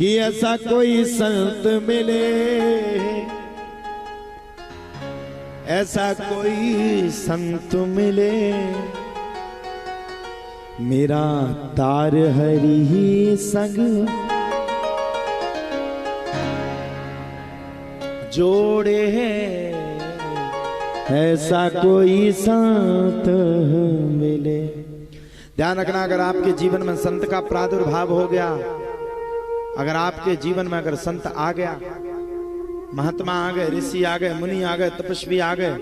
कि ऐसा कोई संत मिले, ऐसा कोई संत मिले, मेरा तार हरि ही संग जोड़े है, ऐसा कोई संत मिले। ध्यान रखना, अगर आपके जीवन में संत का प्रादुर्भाव हो गया, अगर आपके जीवन में अगर संत आ गया, महात्मा आ गए, ऋषि आ गए, मुनि आ गए, तपस्वी आ गए,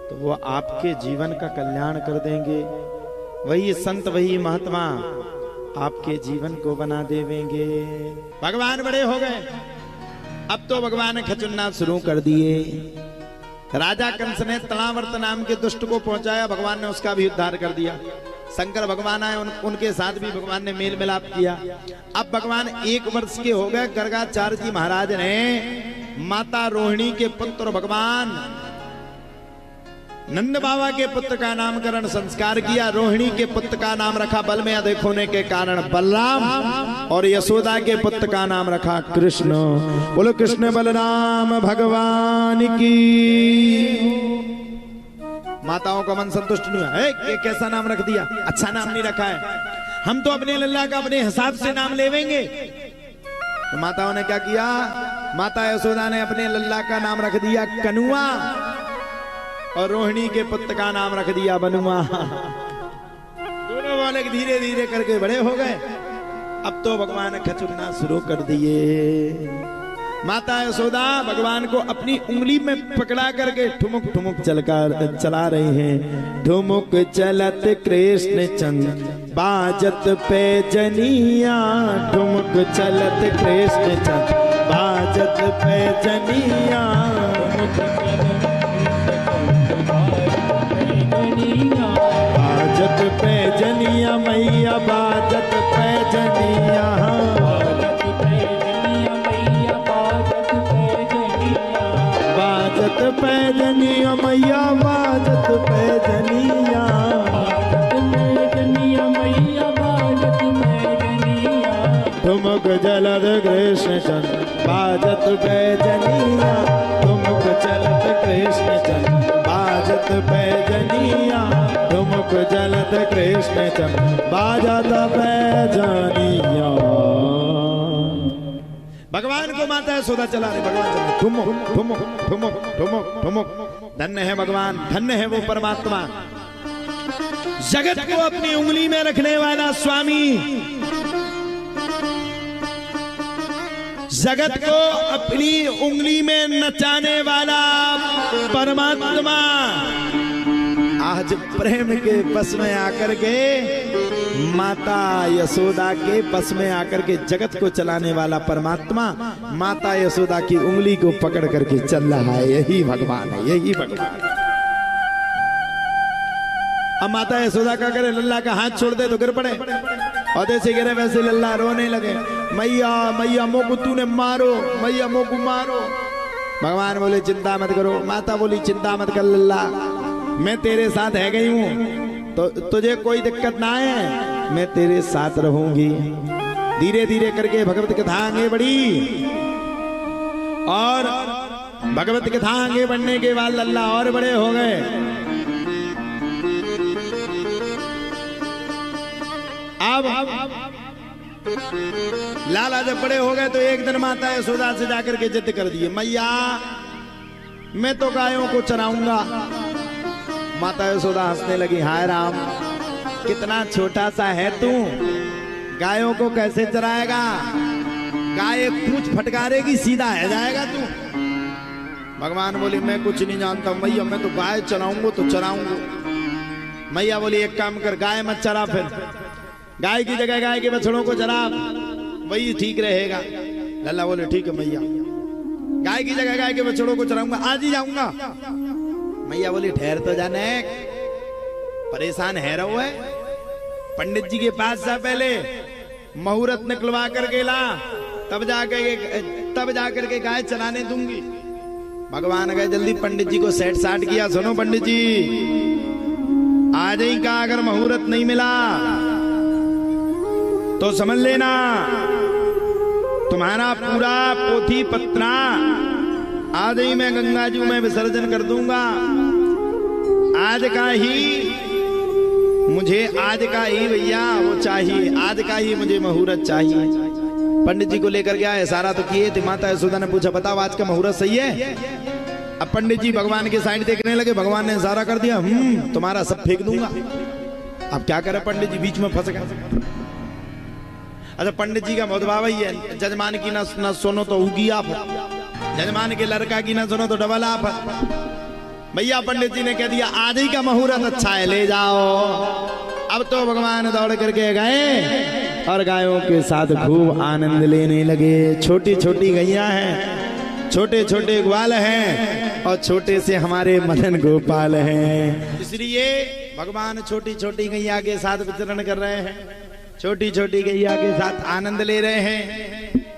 तो वो आपके जीवन का कल्याण कर देंगे। वही संत, वही महात्मा आपके जीवन को बना देवेंगे। भगवान बड़े हो गए, अब तो भगवान ने खचुन्ना शुरू कर दिए। राजा कंस ने तलावर्त नाम के दुष्ट को पहुंचाया, भगवान ने उसका भी उद्धार कर दिया। शंकर भगवान आए, उनके साथ भी भगवान ने मेल मिलाप किया। अब भगवान 1 वर्ष के हो गए। गर्गाचार्य जी महाराज ने माता रोहिणी के पुत्र भगवान नंद बाबा के पुत्र का नामकरण संस्कार किया। रोहिणी के पुत्र का नाम रखा, बल में अधिक होने के कारण बलराम, और यशोदा के पुत्र का नाम रखा कृष्ण। बोलो कृष्ण बलराम भगवान की। माताओं का मन संतुष्ट नहीं हुआ, ये कैसा नाम रख दिया, अच्छा नाम नहीं रखा है, हम तो अपने लल्ला का अपने हिसाब से नाम लेवेंगे। तो माताओं ने क्या किया, माता यशोदा ने अपने लल्ला का नाम रख दिया कनुआ, और रोहिणी के पुत्र का नाम रख दिया बनुआ। दोनों बालक धीरे धीरे करके बड़े हो गए। अब तो भगवान ने खचुरना शुरू कर दिए। माता यशोदा भगवान को अपनी उंगली में पकड़ा करके ठुमुक ठुमुक चला रही हैं। ठुमुक चलत कृष्ण चंद बाजत पे जनिया, ठुमुक चलत कृष्ण चंद बाजत पे जनिया, बाजत पे जनिया मैया, बाजत पे जनिया, बाजत पे जनिया मैया, बाजत पे जनिया, ठुमुक चलत कृष्ण चंद बाजत पे जनिया, ठुमुक चलत कृष्ण चंद बाजत पे जनिया, ठुमुक चलत कृष्ण चंद बाजत पे जनिया। भगवान को माता यशोदा चला रहे, भगवान चला ठुमुक ठुमुक ठुमुक ठुमुक ठुमुक। धन्य है भगवान, धन्य है वो परमात्मा, जगत को अपनी उंगली में रखने वाला स्वामी, जगत को अपनी उंगली में नचाने वाला परमात्मा, आज प्रेम के बस में आकर के, माता यशोदा के बस में आकर के जगत को चलाने वाला परमात्मा माता यशोदा की उंगली को पकड़ करके चल रहा है। यही भगवान है, यही भगवान है। अब माता यशोदा का करे, लल्ला का हाथ छोड़ दे तो गिर पड़े, और जैसे गिरे वैसे लल्ला रोने लगे, मैया मैया मोकू तूने मारो, मैया मोकू मारो। भगवान बोले चिंता मत करो, माता बोली चिंता मत कर लल्ला, मैं तेरे साथ है गई हूं, तो तुझे कोई दिक्कत ना है, मैं तेरे साथ रहूंगी। धीरे धीरे करके भगवत कथा आगे बढ़ी, और भगवत कथा आगे बढ़ने के बाद लल्ला और बड़े हो गए। अब लाला जब बड़े हो गए तो एक दिन माता यशोदा से जाकर के जिद कर दिए, मैया मैं तो गायों को चराऊंगा। माता यशोदा हंसने लगी, हाय राम कितना छोटा सा है तू, गायों को कैसे चराएगा, गाय पूंछ फटकारेगी सीधा है जाएगा तू। भगवान बोली मैं कुछ नहीं जानता मैया, मैं तो गाय चराऊंगा तो चराऊंगा। मैया बोली एक काम कर, गाय मत चरा, फिर गाय की जगह गाय के बछड़ों को चरा, वही ठीक रहेगा। लल्ला बोले ठीक है मैया, गाय की जगह गाय के बछड़ों को चराऊंगा, आज ही जाऊंगा। मैया बोली ठहर तो जाने, परेशान है रहो है, पंडित जी के पास जा, पहले मुहूर्त निकलवा करके ला, तब जाकर के गाय चलाने दूंगी। भगवान गए जल्दी पंडित जी को सेट साट किया, सुनो पंडित जी आज ही का अगर मुहूर्त नहीं मिला तो समझ लेना तुम्हारा पूरा पोथी पत्रा आज ही मैं गंगा जी में विसर्जन कर दूंगा। आज का ही मुझे, आज का ही भैया वो चाहिए, आज का ही मुझे मुहूर्त चाहिए। पंडित जी को लेकर गया, इशारा तो किए थे। माता यशोदा ने पूछा बताओ आज का मुहूर्त सही है? अब पंडित जी भगवान के साइड देखने लगे, भगवान ने इशारा कर दिया, तुम्हारा सब फेंक दूंगा। अब क्या करे पंडित जी, बीच में फंस गए। अच्छा पंडित जी का बहुत भाव ही है, जजमान की ना सुनो तो उगी आफत, जजमान के लड़का की ना सुनो तो डबल आफत। भैया पंडित जी ने कह दिया आज ही का मुहूर्त अच्छा है, ले जाओ। अब तो भगवान दौड़ करके गए और गायों के साथ खूब आनंद लेने लगे। छोटी छोटी गैया हैं, छोटे छोटे ग्वाल हैं और छोटे से हमारे मदन गोपाल हैं। इसलिए भगवान छोटी छोटी गैया के साथ विचरण कर रहे हैं, छोटी छोटी गैया के साथ आनंद ले रहे हैं।